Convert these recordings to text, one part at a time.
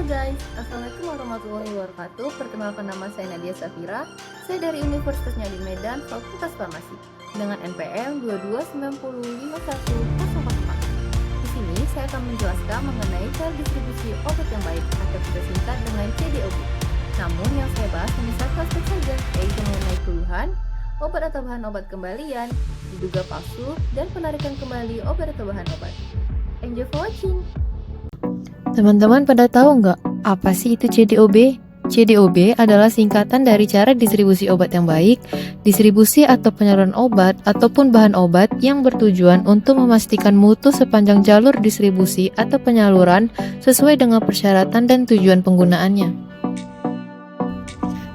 guys, Assalamualaikum warahmatullahi wabarakatuh. Perkenalkan nama saya Nadia Safira. Saya dari Universitas Nyadi Medan, Fakultas Farmasi dengan NPM 22905104. Di sini saya akan menjelaskan mengenai cara distribusi obat yang baik atau kita singkat dengan CDOB. Namun yang saya bahas hanya satu aspek saja, yaitu mengenai keluhan, obat atau bahan obat kembalian, diduga palsu, dan penarikan kembali obat atau bahan obat. Enjoy for watching! Teman-teman pada tahu nggak apa sih itu CDOB? CDOB adalah singkatan dari cara distribusi obat yang baik, distribusi atau penyaluran obat ataupun bahan obat yang bertujuan untuk memastikan mutu sepanjang jalur distribusi atau penyaluran sesuai dengan persyaratan dan tujuan penggunaannya.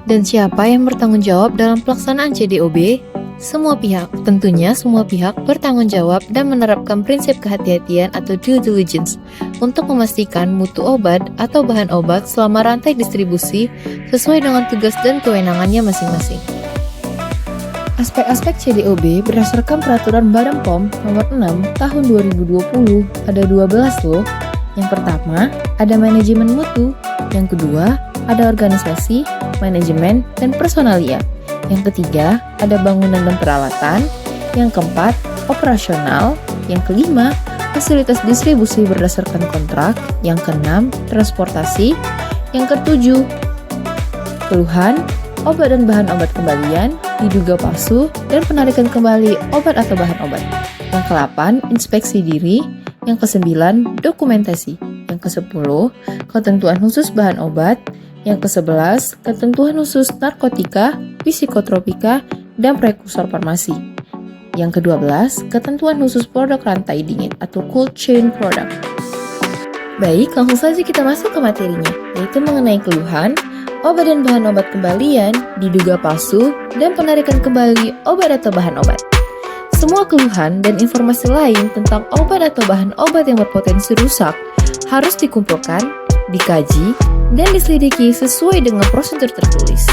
Dan siapa yang bertanggung jawab dalam pelaksanaan CDOB? Semua pihak, tentunya semua pihak bertanggung jawab dan menerapkan prinsip kehati-hatian atau due diligence untuk memastikan mutu obat atau bahan obat selama rantai distribusi sesuai dengan tugas dan kewenangannya masing-masing. Aspek-aspek CDOB berdasarkan peraturan Badan POM nomor 6 tahun 2020 ada 12 loh. Yang pertama, ada manajemen mutu. Yang kedua, ada organisasi, manajemen, dan personalia. Yang ketiga, ada bangunan dan peralatan. Yang keempat, operasional. Yang kelima, fasilitas distribusi berdasarkan kontrak. Yang keenam, transportasi. Yang ketujuh, keluhan, obat dan bahan obat kembalian, diduga palsu, dan penarikan kembali obat atau bahan obat. Yang ke-8, inspeksi diri. Yang ke-9, dokumentasi. Yang ke-10, ketentuan khusus bahan obat. Yang ke-11, ketentuan khusus narkotika, psikotropika, dan prekursor farmasi. Yang ke-12, ketentuan khusus produk rantai dingin atau cold chain product. Baik, langsung saja kita masuk ke materinya, yaitu mengenai keluhan, obat dan bahan obat kembalian, diduga palsu, dan penarikan kembali obat atau bahan obat. Semua keluhan dan informasi lain tentang obat atau bahan obat yang berpotensi rusak harus dikumpulkan, dikaji, dan diselidiki sesuai dengan prosedur tertulis.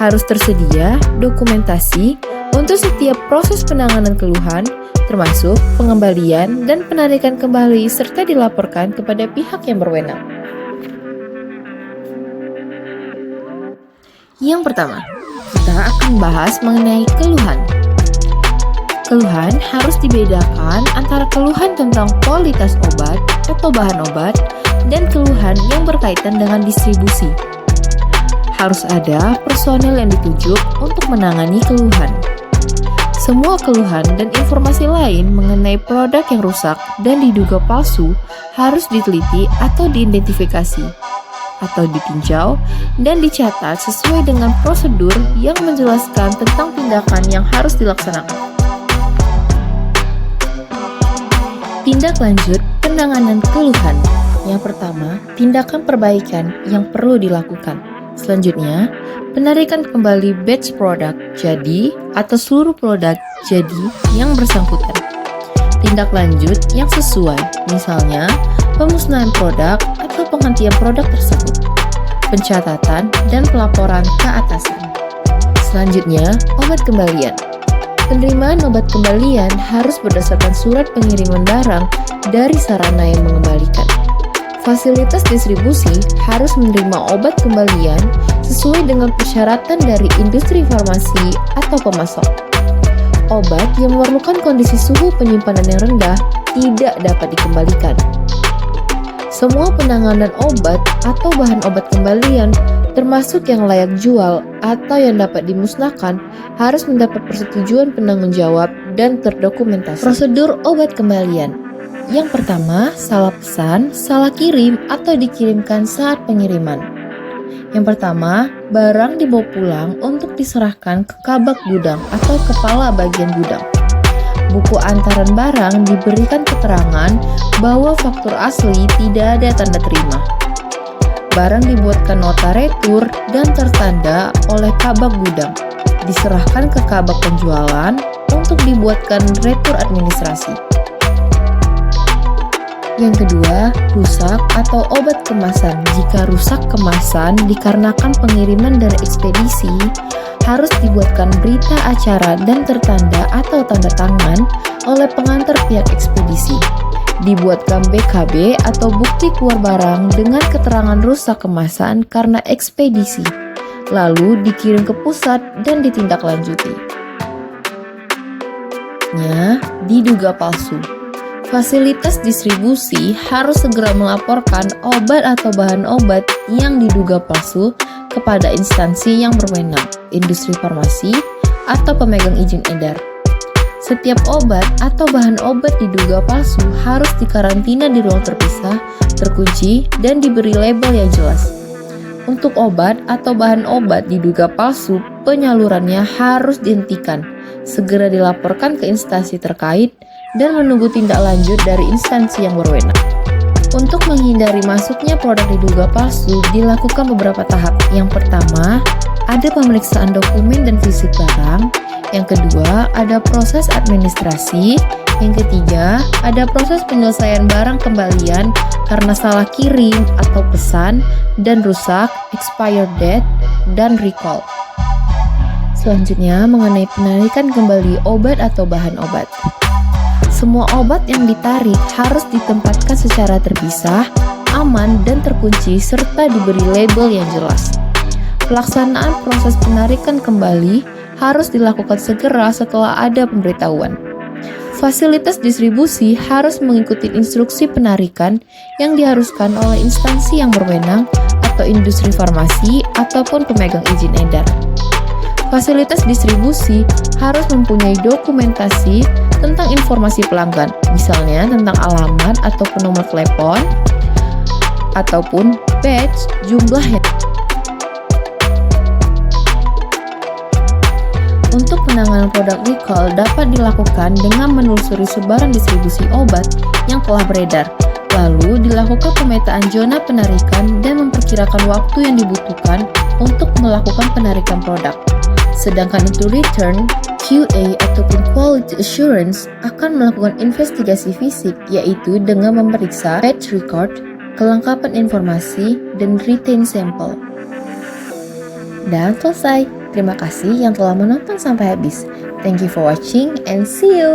Harus tersedia dokumentasi untuk setiap proses penanganan keluhan, termasuk pengembalian dan penarikan kembali serta dilaporkan kepada pihak yang berwenang. Yang pertama, kita akan bahas mengenai keluhan. Keluhan harus dibedakan antara keluhan tentang kualitas obat atau bahan obat dan keluhan yang berkaitan dengan distribusi. Harus ada personel yang ditunjuk untuk menangani keluhan. Semua keluhan dan informasi lain mengenai produk yang rusak dan diduga palsu harus diteliti atau diidentifikasi, atau ditinjau dan dicatat sesuai dengan prosedur yang menjelaskan tentang tindakan yang harus dilaksanakan. Tindak lanjut penanganan keluhan. Yang pertama, tindakan perbaikan yang perlu dilakukan. Selanjutnya, penarikan kembali batch produk jadi atau seluruh produk jadi yang bersangkutan. Tindak lanjut yang sesuai, misalnya pemusnahan produk atau penghentian produk tersebut, pencatatan dan pelaporan ke atasan. Selanjutnya, obat kembalian. Penerimaan obat kembalian harus berdasarkan surat pengiriman barang dari sarana yang mengembalikan. Fasilitas distribusi harus menerima obat kembalian sesuai dengan persyaratan dari industri farmasi atau pemasok. Obat yang memerlukan kondisi suhu penyimpanan yang rendah tidak dapat dikembalikan. Semua penanganan obat atau bahan obat kembalian, termasuk yang layak jual atau yang dapat dimusnahkan, harus mendapat persetujuan penanggung jawab dan terdokumentasi. Prosedur obat kembalian. Yang pertama, salah pesan, salah kirim, atau dikirimkan saat pengiriman. Yang pertama, barang dibawa pulang untuk diserahkan ke kabak gudang atau kepala bagian gudang. Buku antaran barang diberikan keterangan bahwa faktur asli tidak ada tanda terima. Barang dibuatkan nota retur dan tertanda oleh kabak gudang. Diserahkan ke kabak penjualan untuk dibuatkan retur administrasi. Yang kedua, rusak atau obat kemasan. Jika rusak kemasan dikarenakan pengiriman dari ekspedisi, harus dibuatkan berita acara dan tertanda atau tanda tangan oleh pengantar pihak ekspedisi. Dibuatkan BKB atau bukti keluar barang dengan keterangan rusak kemasan karena ekspedisi, lalu dikirim ke pusat dan ditindaklanjuti. Diduga palsu. Fasilitas distribusi harus segera melaporkan obat atau bahan obat yang diduga palsu kepada instansi yang berwenang, industri farmasi, atau pemegang izin edar. Setiap obat atau bahan obat diduga palsu harus dikarantina di ruang terpisah, terkunci, dan diberi label yang jelas. Untuk obat atau bahan obat diduga palsu, penyalurannya harus dihentikan, segera dilaporkan ke instansi terkait, dan menunggu tindak lanjut dari instansi yang berwenang. Untuk menghindari masuknya produk diduga palsu, dilakukan beberapa tahap. Yang pertama, ada pemeriksaan dokumen dan fisik barang. Yang kedua, ada proses administrasi. Yang ketiga, ada proses penyelesaian barang kembalian karena salah kirim atau pesan dan rusak, expired date, dan recall. Selanjutnya, mengenai penarikan kembali obat atau bahan obat. Semua obat yang ditarik harus ditempatkan secara terpisah, aman, dan terkunci serta diberi label yang jelas. Pelaksanaan proses penarikan kembali harus dilakukan segera setelah ada pemberitahuan. Fasilitas distribusi harus mengikuti instruksi penarikan yang diharuskan oleh instansi yang berwenang atau industri farmasi ataupun pemegang izin edar. Fasilitas distribusi harus mempunyai dokumentasi tentang informasi pelanggan, misalnya tentang alamat ataupun nomor telepon, ataupun batch jumlah yang. Untuk penanganan produk recall dapat dilakukan dengan menelusuri sebaran distribusi obat yang telah beredar, lalu dilakukan pemetaan zona penarikan dan memperkirakan waktu yang dibutuhkan untuk melakukan penarikan produk. Sedangkan untuk return, QA ataupun Quality Assurance akan melakukan investigasi fisik, yaitu dengan memeriksa batch record, kelengkapan informasi, dan retain sampel. Dan selesai. Terima kasih yang telah menonton sampai habis. Thank you for watching and see you!